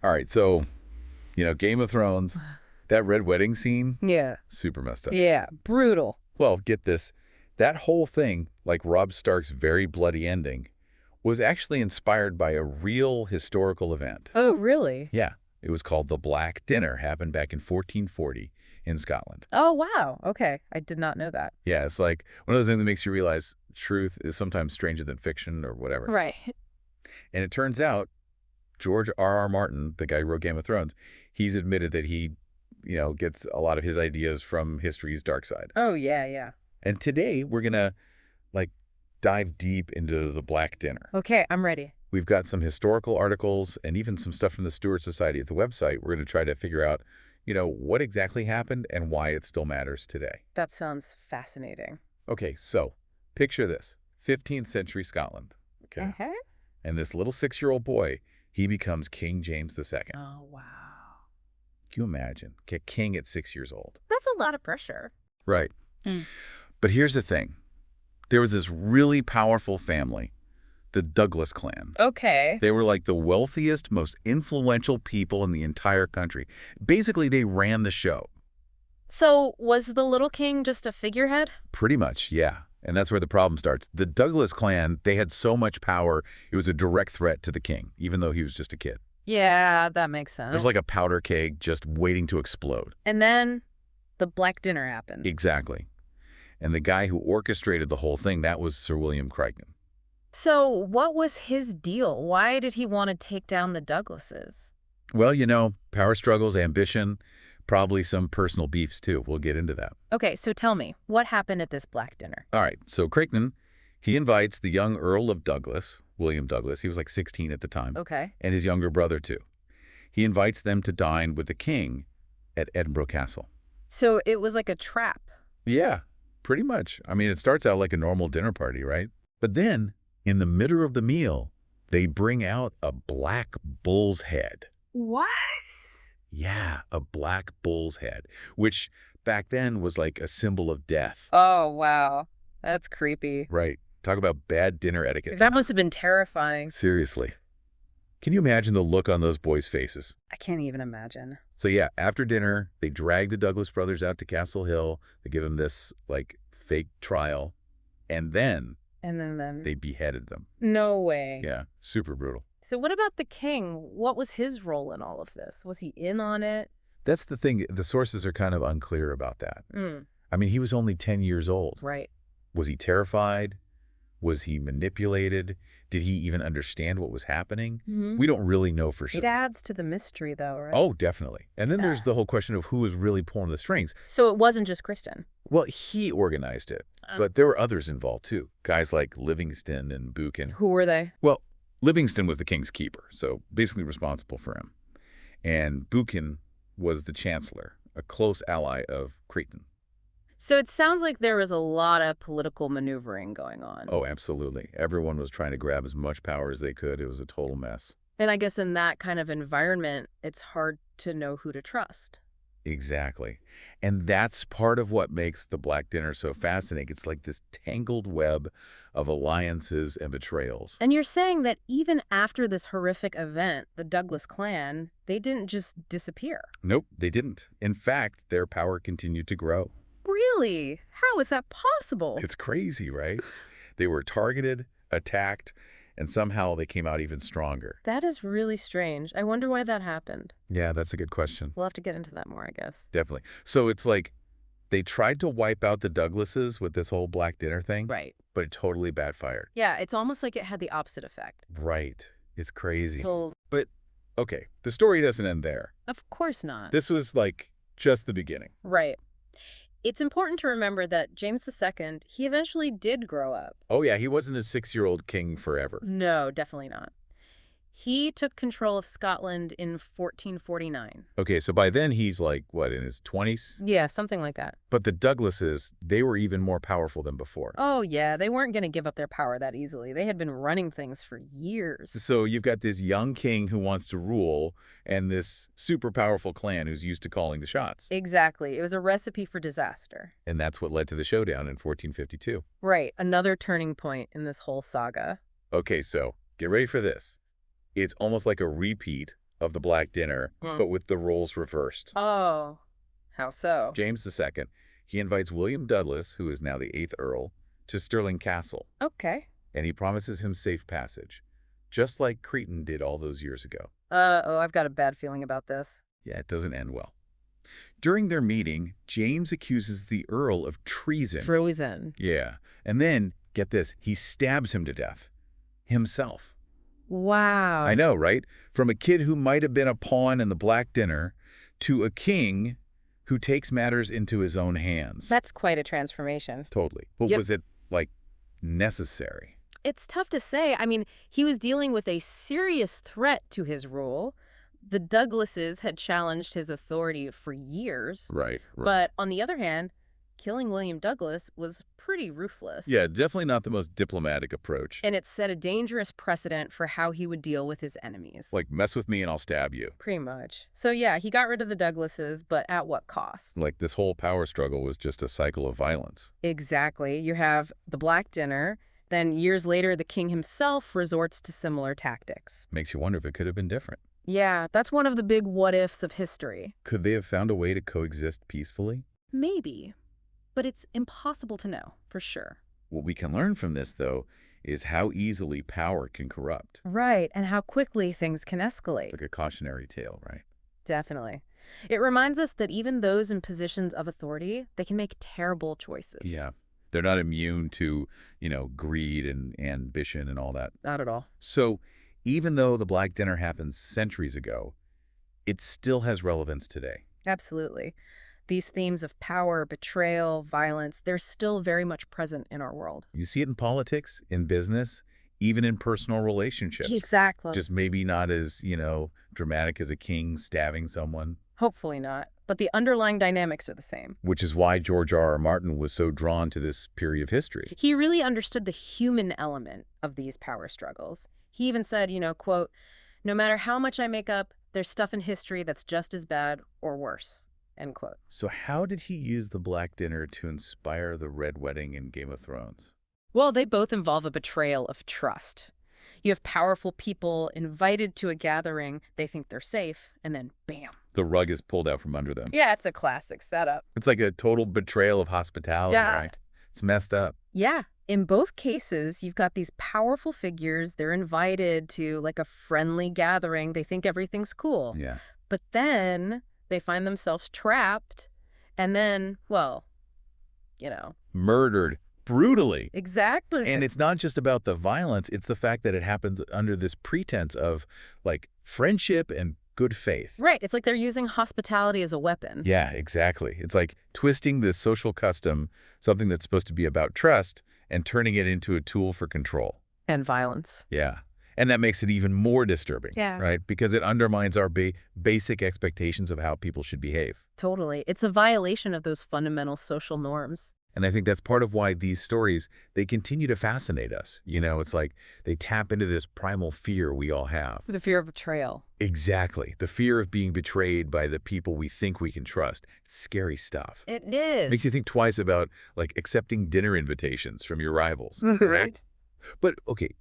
All right, so, Game of Thrones, that red wedding scene, Yeah. super messed up. Yeah. Brutal. Well, get this. That whole thing, like Robb Stark's very bloody ending, was actually inspired by a real historical event. Oh, really? Yeah, it was called the Black Dinner, happened back in 1440 in Scotland. Oh, wow. Okay. I did not know that. Yeah, it's like one of those things that makes you realize truth is sometimes stranger than fiction or whatever. Right. And it turns out George R.R. Martin, the guy who wrote Game of Thrones, he's admitted that he, gets a lot of his ideas from history's dark side. Oh, yeah, yeah. And today we're going to like dive deep into the Black Dinner. Okay, I'm ready. We've got some historical articles and even some stuff from the Stuart Society at the website. We're going to try to figure out, what exactly happened and why it still matters today. That sounds fascinating. Okay, so picture this, 15th century Scotland. Okay. Uh-huh. And this little 6-year-old boy, he becomes King James II. Oh, wow. Can you imagine? A king at 6 years old. That's a lot of pressure. Right. Mm. But here's the thing. There was this really powerful family, the Douglas clan. Okay. They were like the wealthiest, most influential people in the entire country. Basically, they ran the show. So, was the little king just a figurehead? Pretty much, yeah. And that's where the problem starts. The Douglas clan, they had so much power, it was a direct threat to the king, even though he was just a kid. Yeah, that makes It sense. was like a powder keg just waiting to explode. And then the Black Dinner happened. Exactly. And the guy who orchestrated the whole thing, that was Sir William Crichton. So, what was his deal? Why did he want to take down the Douglases? Well, power struggles, ambition, probably some personal beefs too. We'll get into that. Okay, so tell me, what happened at this Black Dinner? All right, so Crichton, he invites the young Earl of Douglas, William Douglas, he was like 16 at the time, Okay. and his younger brother too. He invites them to dine with the king at Edinburgh Castle. So, it was like a trap. Yeah, pretty much. I mean, it starts out like a normal dinner party, right? But then, in the middle of the meal, they bring out a black bull's head. What? Yeah, a black bull's head, which back then was like a symbol of death. Oh, wow. That's creepy. Right. Talk about bad dinner etiquette. That must have been terrifying. Seriously. Can you imagine the look on those boys' faces? I can't even imagine. So yeah, after dinner, they drag the Douglas brothers out to Castle Hill. They give them this, like, fake trial. And then And then they beheaded them. No way. Yeah, super brutal. So what about the king? What was his role in all of this? Was he in on it? That's the thing. The sources are kind of unclear about that. I mean, he was only 10 years old. Right. Was he terrified? Was he manipulated? Did he even understand what was happening? We don't really know for sure. It adds to the mystery, though, right? Oh, definitely. And then there's the whole question of who was really pulling the strings. So it wasn't just Kristen. Well, he organized it, but there were others involved too. Guys like Livingston and Buchan. Who were they? Well, Livingston was the king's keeper, so basically responsible for him. And Buchan was the chancellor, a close ally of Crichton. So it sounds like there was a lot of political maneuvering going on. Oh, absolutely. Everyone was trying to grab as much power as they could. It was a total mess. And I guess in that kind of environment, it's hard to know who to trust. Exactly. And that's part of what makes the Black Dinner so fascinating. It's like this tangled web of alliances and betrayals. And you're saying that even after this horrific event, the Douglas clan, they didn't just disappear. Nope, they didn't. In fact, their power continued to grow. Really? How is that possible? It's crazy, right? They were targeted, attacked, and somehow they came out even stronger. That is really strange. I wonder why that happened. Yeah, that's a good question. We'll have to get into that more, I guess. Definitely. So it's like they tried to wipe out the Douglases with this whole Black Dinner thing, Right. but it totally backfired. Yeah, it's almost like it had the opposite effect. Right. It's crazy. So, But, okay, the story doesn't end there. of course not. This was like just the beginning. Right. It's important to remember that James II, he eventually did grow up. Oh, yeah, he wasn't a 6-year-old king forever. No, definitely not. He took control of Scotland in 1449. Okay, so by then he's like, what, in his 20s? Yeah, something like that. But the Douglases, they were even more powerful than before. Oh, yeah, they weren't going to give up their power that easily. They had been running things for years. So you've got this young king who wants to rule and this super powerful clan who's used to calling the shots. Exactly. It was a recipe for disaster. And that's what led to the showdown in 1452. Right, another turning point in this whole saga. Okay, so get ready for this. It's almost like a repeat of the Black Dinner, Mm. but with the roles reversed. Oh, how so? James II, he invites William Douglas, who is now the 8th Earl, to Stirling Castle, Okay. and he promises him safe passage, just like Cretan did all those years ago. Oh, I've got a bad feeling about this. Yeah, it doesn't end well. During their meeting, James accuses the Earl of treason. Treason. Yeah, and then, get this, he stabs him to death. Himself. Wow. I know, right? From a kid who might have been a pawn in the Black Dinner to a king who takes matters into his own hands. That's quite a transformation. Totally. But Yep. was it, like, necessary? It's tough to say. I mean, he was dealing with a serious threat to his rule. The Douglases had challenged his authority for years. Right. But on the other hand, killing William Douglas was pretty ruthless. Yeah, definitely not the most diplomatic approach. And it set a dangerous precedent for how he would deal with his enemies. Like, mess with me and I'll stab you. Pretty much. So yeah, he got rid of the Douglases, but at what cost? Like, this whole power struggle was just a cycle of violence. Exactly. You have the Black Dinner. Then years later, the king himself resorts to similar tactics. Makes you wonder if it could have been different. Yeah, that's one of the big what-ifs of history. Could they have found a way to coexist peacefully? Maybe. But it's impossible to know, for sure. What we can learn from this, though, is how easily power can corrupt. Right, and how quickly things can escalate. Like a cautionary tale, right? Definitely. It reminds us that even those in positions of authority, they can make terrible choices. Yeah. They're not immune to, greed and ambition and all that. Not at all. So even though the Black Dinner happened centuries ago, it still has relevance today. Absolutely. These themes of power, betrayal, violence, they're still very much present in our world. You see it in politics, in business, even in personal relationships. Exactly. Just maybe not as, dramatic as a king stabbing someone. Hopefully not. But the underlying dynamics are the same. Which is why George R.R. Martin was so drawn to this period of history. He really understood the human element of these power struggles. He even said, quote, "No matter how much I make up, there's stuff in history that's just as bad or worse," end quote. So how did he use the Black Dinner to inspire the Red Wedding in Game of Thrones? Well, they both involve a betrayal of trust. You have powerful people invited to a gathering, they think they're safe, and then bam. The rug is pulled out from under them. Yeah, it's a classic setup. It's like a total betrayal of hospitality, right? It's messed up. Yeah. In both cases, you've got these powerful figures. They're invited to like a friendly gathering. They think everything's cool. Yeah. But then they find themselves trapped and then, well, Murdered brutally. Exactly. And it's not just about the violence. It's the fact that it happens under this pretense of, like, friendship and good faith. Right. It's like they're using hospitality as a weapon. Yeah, exactly. It's like twisting this social custom, something that's supposed to be about trust, and turning it into a tool for control. And violence. Yeah. And that makes it even more disturbing, Yeah. right? Because it undermines our basic expectations of how people should behave. Totally. It's a violation of those fundamental social norms. And I think that's part of why these stories, they continue to fascinate us. It's like they tap into this primal fear we all have. The fear of betrayal. Exactly. The fear of being betrayed by the people we think we can trust. It's scary stuff. It is. Makes you think twice about, like, accepting dinner invitations from your rivals. Right. But, okay,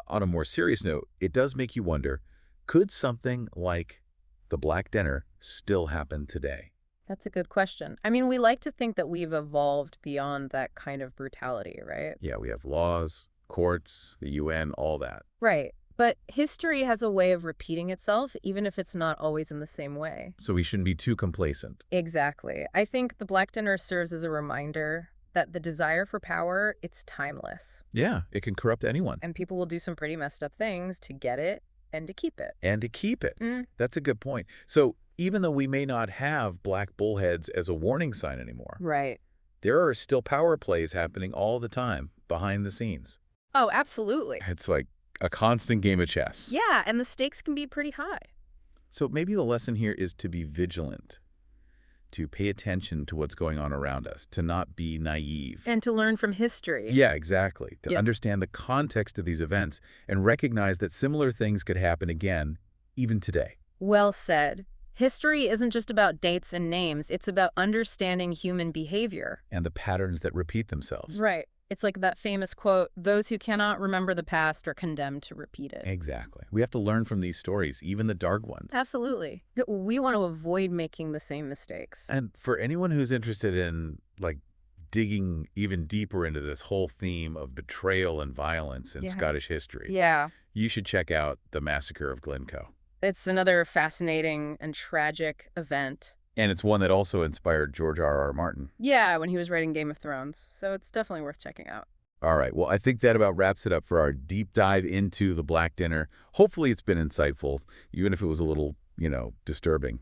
on a more serious note, it does make you wonder, could something like the Black Dinner still happen today? That's a good question. I mean, we like to think that we've evolved beyond that kind of brutality, right? Yeah, we have laws, courts, the UN, all that. Right. But history has a way of repeating itself, even if it's not always in the same way. So we shouldn't be too complacent. Exactly. I think the Black Dinner serves as a reminder that the desire for power, it's timeless. Yeah, it can corrupt anyone. And people will do some pretty messed up things to get it and to keep it. And to keep it. Mm. That's a good point. So even though we may not have black bullheads as a warning sign anymore, Right. there are still power plays happening all the time behind the scenes. Oh, absolutely. It's like a constant game of chess. Yeah, and the stakes can be pretty high. So maybe the lesson here is to be vigilant, to pay attention to what's going on around us, to not be naive. And to learn from history. Yeah, exactly. To Yeah. understand the context of these events and recognize that similar things could happen again, even today. Well said. History isn't just about dates and names. It's about understanding human behavior. And the patterns that repeat themselves. Right. It's like that famous quote, those who cannot remember the past are condemned to repeat it. Exactly. We have to learn from these stories, even the dark ones. Absolutely. We want to avoid making the same mistakes. And for anyone who's interested in, like, digging even deeper into this whole theme of betrayal and violence in Yeah. Scottish history, Yeah. you should check out The Massacre of Glencoe. It's another fascinating and tragic event. And it's one that also inspired George R. R. Martin. Yeah, when he was writing Game of Thrones. So it's definitely worth checking out. All right. Well, I think that about wraps it up for our deep dive into the Black Dinner. Hopefully it's been insightful, even if it was a little, disturbing.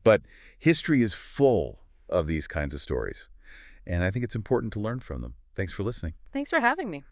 But history is full of these kinds of stories, and I think it's important to learn from them. Thanks for listening. Thanks for having me.